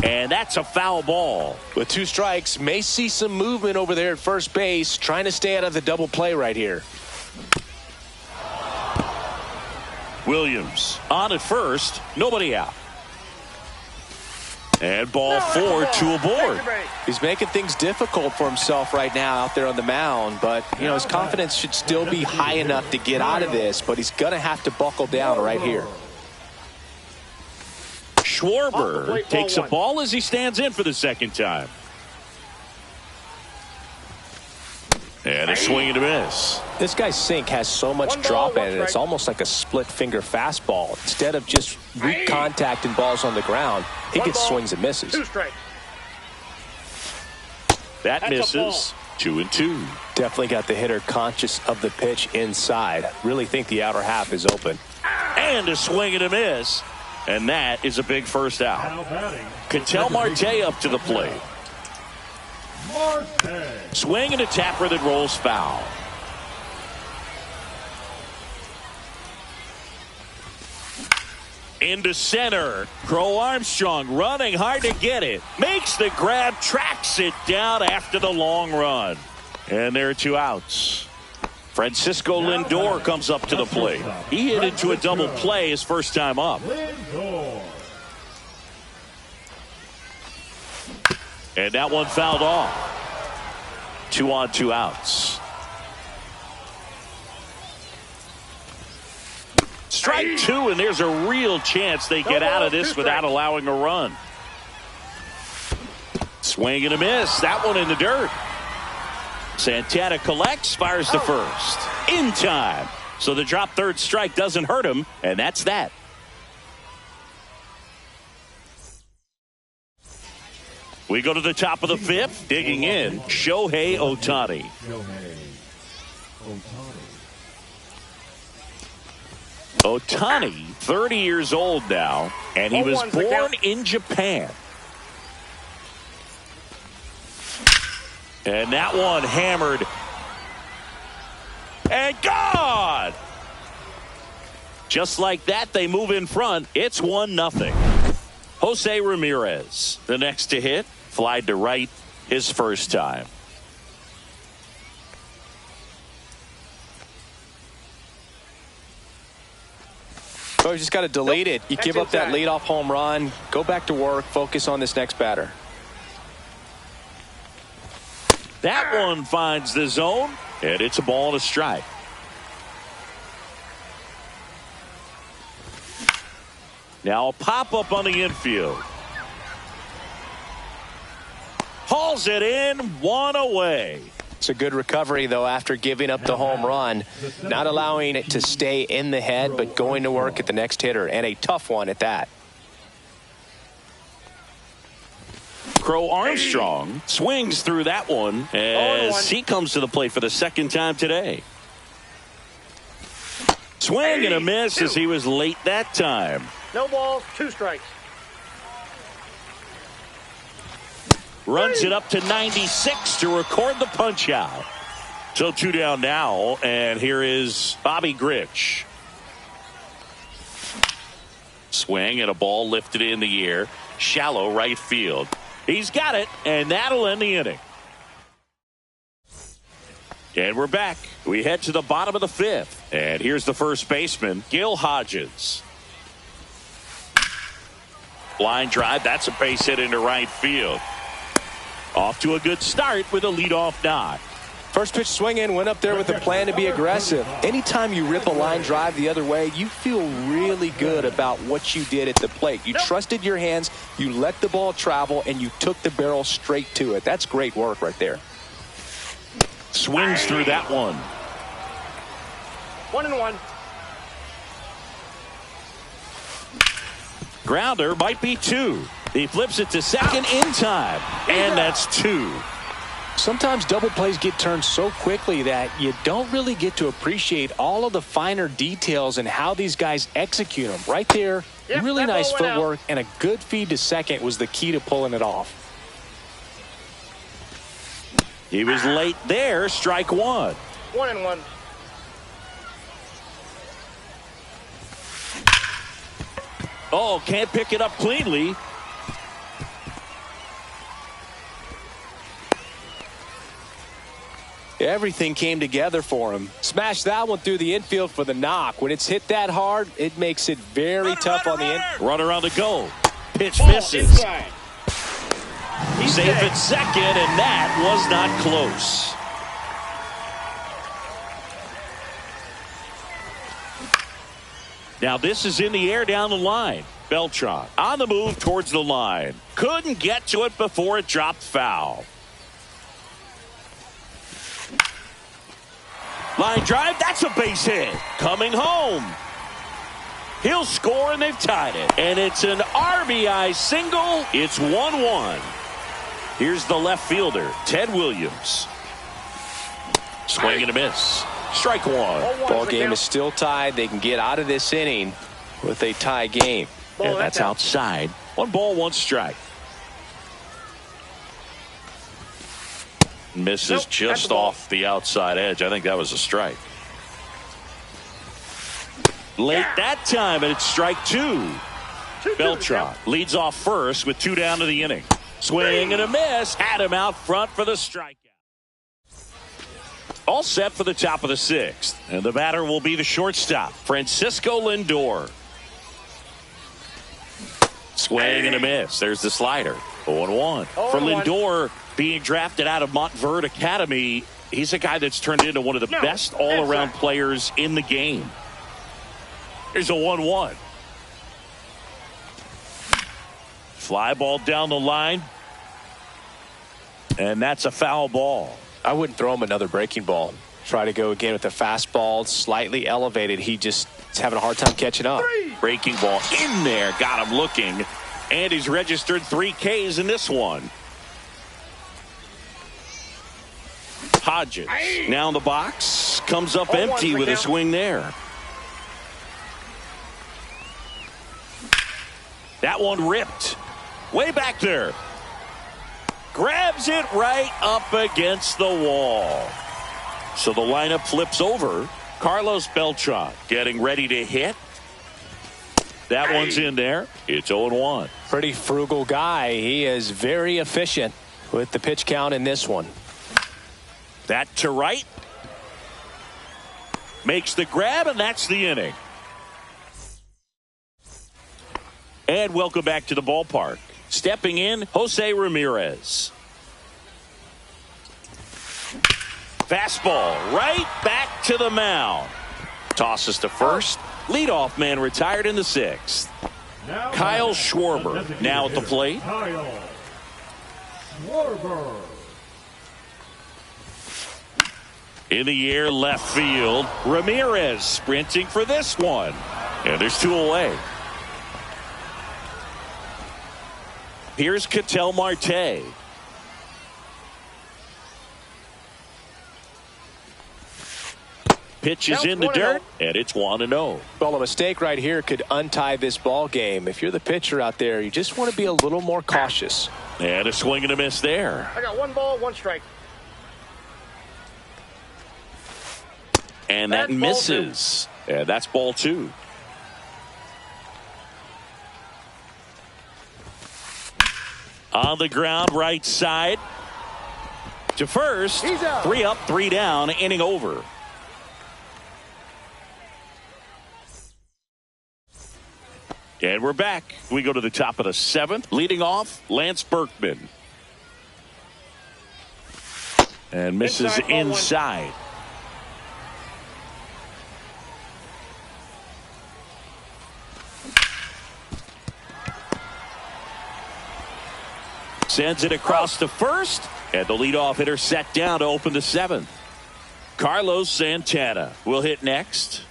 S2: And that's a foul ball.
S1: With 2 strikes, may see some movement over there at first base, trying to stay out of the double play right here.
S2: Williams on at first, nobody out. And ball 4, 2 aboard.
S1: He's making things difficult for himself right now out there on the mound, but you know his confidence should still be high enough to get out of this, but he's going to have to buckle down right here.
S2: Schwarber takes a ball as he stands in for the second time. And a swing and a miss.
S1: This guy's sink has so much drop in it, it's almost like a split finger fastball. Instead of just weak contact and balls on the ground, he gets swings and misses.
S3: 2 strikes.
S2: That misses. 2-2.
S1: Definitely got the hitter conscious of the pitch inside. Really think the outer half is open.
S2: And a swing and a miss. And that is a big first out. Ketel Marte up to the plate. Swing and a tapper that rolls foul. Into center. Crow Armstrong running hard to get it. Makes the grab, tracks it down after the long run. And there are 2 outs. Francisco Lindor comes up to the plate. He hit into a double play his first time up. And that one fouled off. 2 on, 2 outs. Strike 2, and there's a real chance they get out of this without allowing a run. Swing and a miss. That one in the dirt. Santana collects, fires to first. In time. So the drop third strike doesn't hurt him, and that's that. We go to the top of the fifth. Digging in, Shohei Ohtani. Ohtani, 30 years old now, and he was born in Japan. And that one hammered. And gone! Just like that, they move in front. It's 1-0. Jose Ramirez, the next to hit, flied to right his first time.
S1: So you just got to delete it. You give up that leadoff home run, go back to work, focus on this next batter.
S2: That one finds the zone, and it's a ball and a strike. Now a pop-up on the infield. Hauls it in, one away.
S1: It's a good recovery, though, after giving up the home run. Not allowing it to stay in the head, but going to work at the next hitter, and a tough one at that.
S2: Crow Armstrong swings through that one as he comes to the plate for the second time today. Swing and a miss as he was late that time.
S3: No balls, 2 strikes.
S2: Runs it up to 96 to record the punch out. So 2 down now, and here is Bobby Grich. Swing and a ball lifted in the air. Shallow right field. He's got it, and that'll end the inning. And we're back. We head to the bottom of the fifth. And here's the first baseman, Gil Hodges. Line drive, that's a base hit into right field. Off to a good start with a leadoff knock.
S1: First pitch swing in, went up there with a plan to be aggressive. Anytime you rip a line drive the other way, you feel really good about what you did at the plate. You trusted your hands, you let the ball travel, and you took the barrel straight to it. That's great work right there.
S2: Swings through that one.
S3: 1-1.
S2: Grounder might be 2. He flips it to second in time, and that's 2.
S1: Sometimes double plays get turned so quickly that you don't really get to appreciate all of the finer details and how these guys execute them. Right there, really nice footwork and a good feed to second was the key to pulling it off.
S2: He was late there, strike 1.
S3: 1-1.
S2: Oh, can't pick it up cleanly.
S1: Everything came together for him. Smashed that one through the infield for the knock. When it's hit that hard, it makes it very tough on the infield.
S2: Runner on the go. Pitch misses. He's safe at second, and that was not close. Now this is in the air down the line. Beltran on the move towards the line. Couldn't get to it before it dropped foul. Line drive, that's a base hit. Coming home. He'll score, and they've tied it. And it's an RBI single. It's 1-1. Here's the left fielder, Ted Williams. Swing and a miss. Strike 1.
S1: Ball game is still tied. They can get out of this inning with a tie game.
S2: And that's outside. 1 ball, 1 strike. Misses just off the outside edge. I think that was a strike. Late that time, and it's strike 2. Beltran leads off first with 2 down to the inning. Swing and a miss. Had him out front for the strikeout. All set for the top of the 6th. And the batter will be the shortstop, Francisco Lindor. Swing and a miss. There's the slider. 0-1. For Lindor, being drafted out of Montverde Academy, he's a guy that's turned into one of the best all-around players in the game. Here's a 1-1. Fly ball down the line. And that's a foul ball.
S1: I wouldn't throw him another breaking ball. Try to go again with the fastball, slightly elevated. He just is having a hard time catching up.
S2: Breaking ball in there, got him looking. And he's registered 3 Ks in this one. Hodges now in the box, comes up
S3: 0-1
S2: empty with a swing there. That one ripped way back there. Grabs it right up against the wall. So the lineup flips over. Carlos Beltran getting ready to hit. That one's in there. It's 0-1.
S1: Pretty frugal guy. He is very efficient with the pitch count in this one.
S2: That to right. Makes the grab, and that's the inning. And welcome back to the ballpark. Stepping in, Jose Ramirez. Fastball right back to the mound. Tosses to first. Leadoff man retired in the 6th.
S4: Now
S2: Kyle
S4: the
S2: Schwarber
S4: designated
S2: now at the
S4: hitter,
S2: plate.
S4: Kyle Schwarber.
S2: In the air, left field. Ramirez sprinting for this one. And there's 2 away. Here's Ketel Marte. Pitch is in the dirt, and it's 1-0.
S1: Well, a mistake right here could untie this ball game. If you're the pitcher out there, you just want to be a little more cautious.
S2: And a swing and a miss there.
S3: I got 1 ball, 1 strike.
S2: And that
S3: That's
S2: misses. And that's ball 2. On the ground, right side. To first.
S3: He's out.
S2: 3 up, 3 down, inning over. And we're back. We go to the top of the 7th. Leading off, Lance Berkman. And misses inside. Sends it across to first. And the leadoff hitter set down to open the 7th. Carlos Santana will hit next.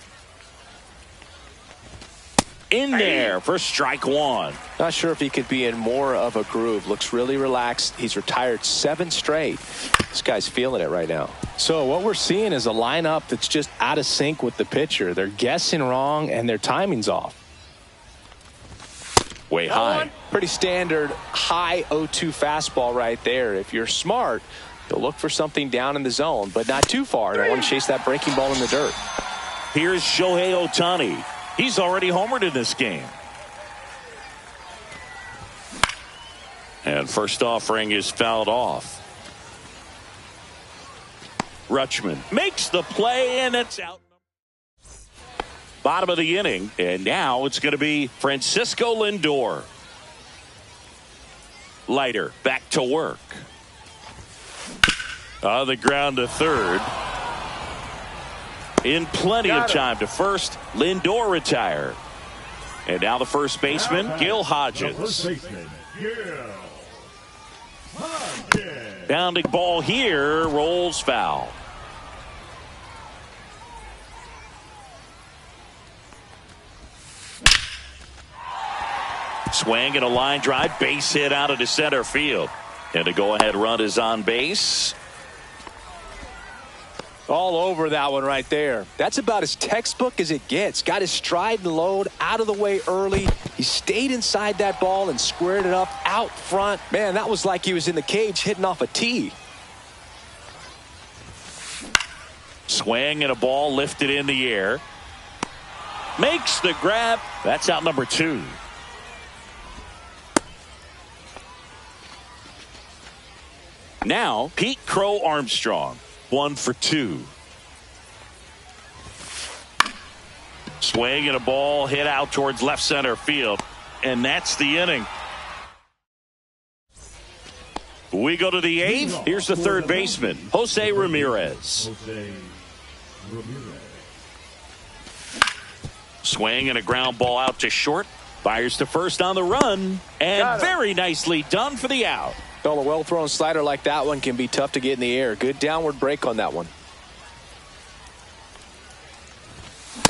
S2: In there for strike 1.
S1: Not sure if he could be in more of a groove. Looks really relaxed. He's retired 7 straight. This guy's feeling it right now. So what we're seeing is a lineup that's just out of sync with the pitcher. They're guessing wrong and their timing's off.
S2: Way high.
S1: Pretty standard high 0-2 fastball right there. If you're smart, you'll look for something down in the zone, but not too far. Don't want to chase that breaking ball in the dirt.
S2: Here's Shohei Ohtani. He's already homered in this game. And first offering is fouled off. Rutschman makes the play, and it's out. Bottom of the inning, and now it's going to be Francisco Lindor. Leiter back to work. On the ground to third. In plenty of time to first, Lindor retired. And now the first baseman, Gil Hodges.
S4: The first baseman, Gil Hodges.
S2: Bounding ball here, rolls foul. Swing and a line drive, base hit out into center field. And a go-ahead run is on base.
S1: All over that one right there. That's about as textbook as it gets. Got his stride and load out of the way early. He stayed inside that ball and squared it up out front. Man, that was like he was in the cage hitting off a tee.
S2: Swing and a ball lifted in the air. Makes the grab. That's out number 2. Now, Pete Crow Armstrong. 1 for 2. Swing and a ball hit out towards left center field. And that's the inning. We go to the 8th. Here's the third baseman, Jose Ramirez.
S4: Jose Ramirez.
S2: Swing and a ground ball out to short. Fires to first on the run. And very nicely done for the out.
S1: Well, a well-thrown slider like that one can be tough to get in the air. Good downward break on that one.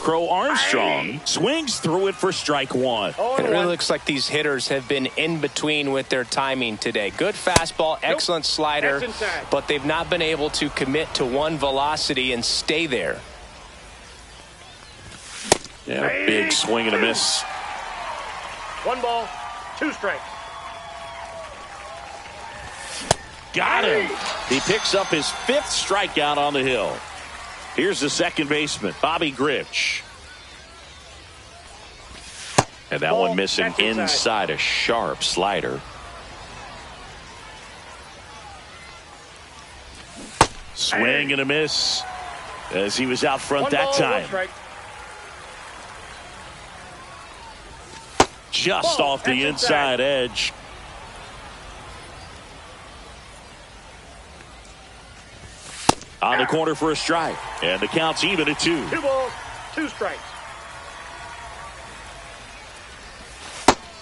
S2: Crow Armstrong swings through it for strike one.
S1: And it really looks like these hitters have been in between with their timing today. Good fastball, excellent slider, but they've not been able to commit to one velocity and stay there.
S2: Yeah, big swing and a miss.
S3: 1 ball, 2 strikes.
S2: Got him. He picks up his 5th strikeout on the hill. Here's the second baseman, Bobby Grich. And that one missing inside, a sharp slider. Swing and a miss as he was out front that time. Just off the inside edge. On the corner for a strike. And the count's even at 2.
S3: 2 balls, 2 strikes.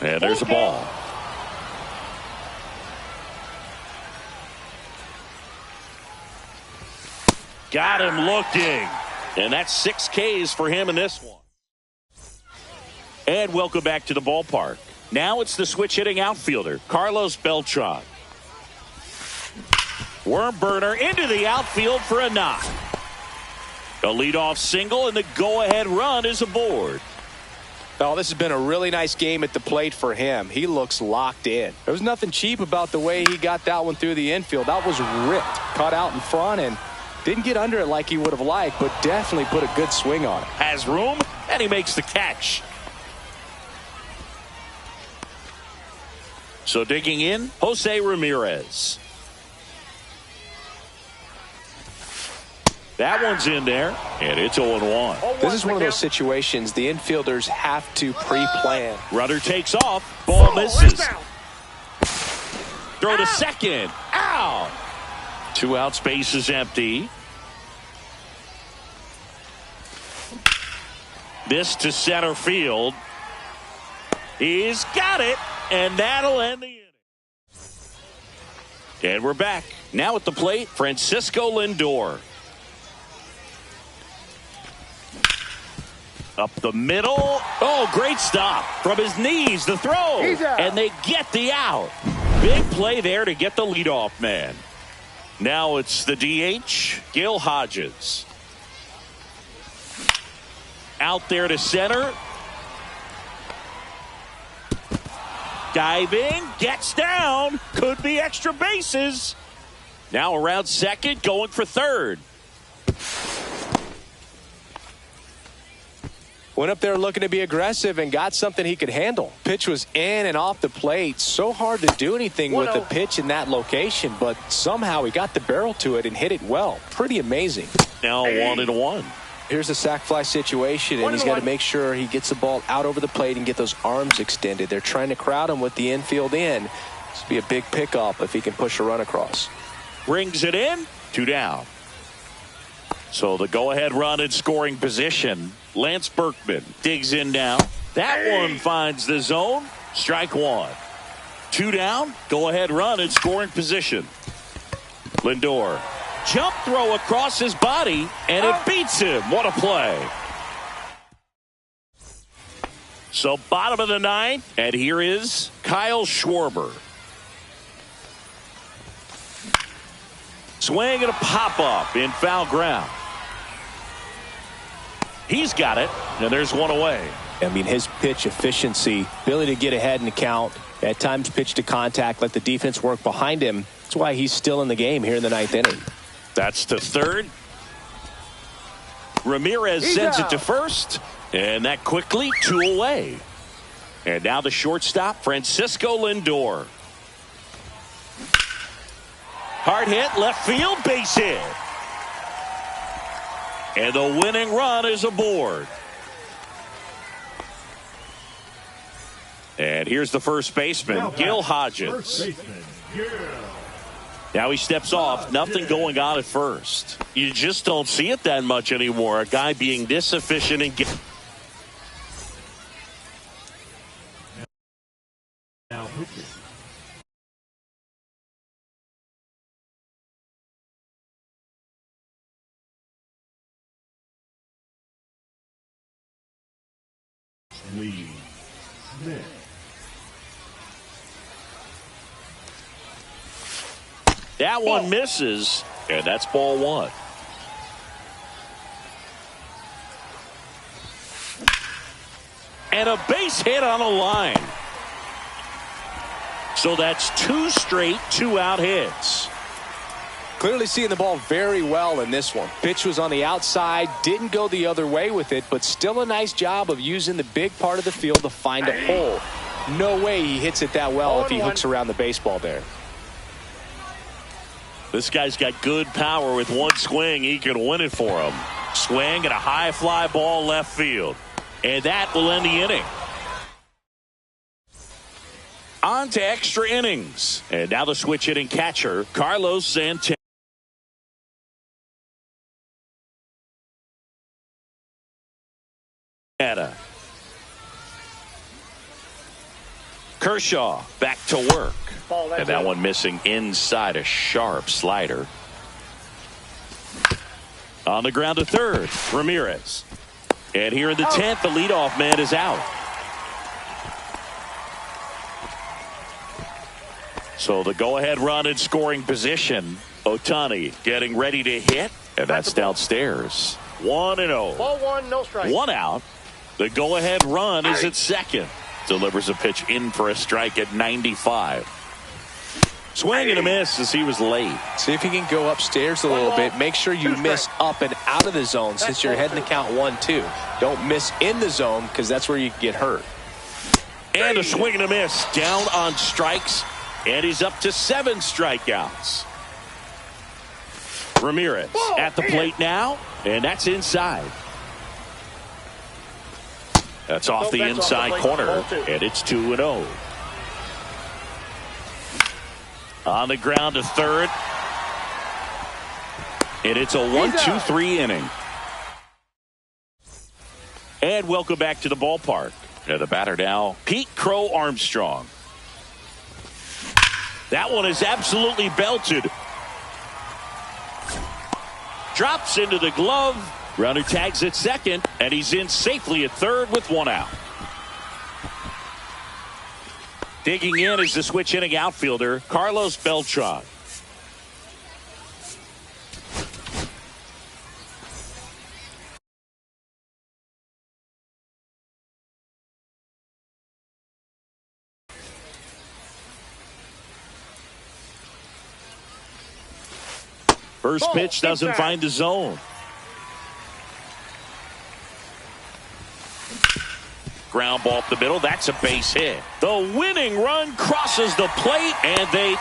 S2: And there's a ball. Got him looking. And that's 6 Ks for him in this one. And welcome back to the ballpark. Now it's the switch hitting outfielder, Carlos Beltran. Worm burner into the outfield for a knock. A leadoff single, and the go-ahead run is aboard.
S1: Oh, this has been a really nice game at the plate for him. He looks locked in. There was nothing cheap about the way he got that one through the infield. That was ripped, caught out in front, and didn't get under it like he would have liked, but definitely put a good swing on it.
S2: Has room, and he makes the catch. So digging in, Jose Ramirez. That one's in there, and it's 0-1.
S1: This is one of those situations the infielders have to pre-plan.
S2: Runner takes off. Ball misses. Throw to second. Out. 2 outs, base is empty. This to center field. He's got it, and that'll end the inning. And we're back. Now at the plate, Francisco Lindor. Up the middle. Oh, great stop. From his knees, the throw. And they get the out. Big play there to get the leadoff man. Now it's the DH, Gil Hodges. Out there to center. Diving, gets down. Could be extra bases. Now around second, going for third.
S1: Went up there looking to be aggressive and got something he could handle. Pitch was in and off the plate. So hard to do anything with the pitch in that location, but somehow he got the barrel to it and hit it well. Pretty amazing.
S2: Now 1-1.
S1: Here's a sac fly situation, and he's got to make sure he gets the ball out over the plate and get those arms extended. They're trying to crowd him with the infield in. This will be a big pickup if he can push a run across.
S2: Brings it in. 2 down. So the go-ahead run in scoring position. Lance Berkman digs in now. That one finds the zone. Strike 1. 2 down. Go-ahead run in scoring position. Lindor. Jump throw across his body, and it beats him. What a play. So bottom of the 9th, and here is Kyle Schwarber. Swing and a pop-up in foul ground. He's got it, and there's one away.
S1: I mean, his pitch efficiency, ability to get ahead in the count, at times pitch to contact, let the defense work behind him. That's why he's still in the game here in the 9th inning.
S2: That's to third. Ramirez sends it to first, and that quickly 2 away. And now the shortstop, Francisco Lindor. Hard hit, left field, base hit. And the winning run is aboard. And here's the first baseman, Gil Hodges.
S4: First baseman, Gil.
S2: Now he steps off. Nothing going on at first. You just don't see it that much anymore. A guy being this efficient and
S4: Now pitching. Lee Smith.
S2: That one misses, and that's ball one. And a base hit on a line. So that's two straight two-out hits.
S1: Clearly seeing the ball very well in this one. Pitch was on the outside, didn't go the other way with it, but still a nice job of using the big part of the field to find a hole. No way he hits it that well if he hooks around the baseball there.
S2: This guy's got good power. With one swing, he can win it for him. Swing and a high fly ball left field. And that will end the inning. On to extra innings. And now the switch hitting catcher, Carlos Santana. Kershaw back to work. And that one missing inside, a sharp slider. On the ground to third, Ramirez. And here in the 10th, the leadoff man is out. So the go-ahead run in scoring position. Ohtani getting ready to hit. And that's downstairs. 1-0.
S3: Ball one, no strike.
S2: One out. The go-ahead run is at second. Delivers a pitch in for a strike at 95. Swing and a miss as he was late.
S1: See if you can go upstairs a little bit. Make sure you miss up and out of the zone since you're heading to count 1-2. Don't miss in the zone because that's where you can get hurt.
S2: And a swing and a miss. Down on strikes. And he's up to 7 strikeouts. Ramirez at the plate now. And that's inside. That's off the inside corner. And it's 2-0. On the ground to third. And it's a 1-2-3 inning. And welcome back to the ballpark. And the batter now, Pete Crow Armstrong. That one is absolutely belted. Drops into the glove. Runner tags at second. And he's in safely at third with one out. Digging in is the switch hitting outfielder, Carlos Beltran. First pitch doesn't find the zone. Ground ball up the middle. That's a base hit. The winning run crosses the plate, and they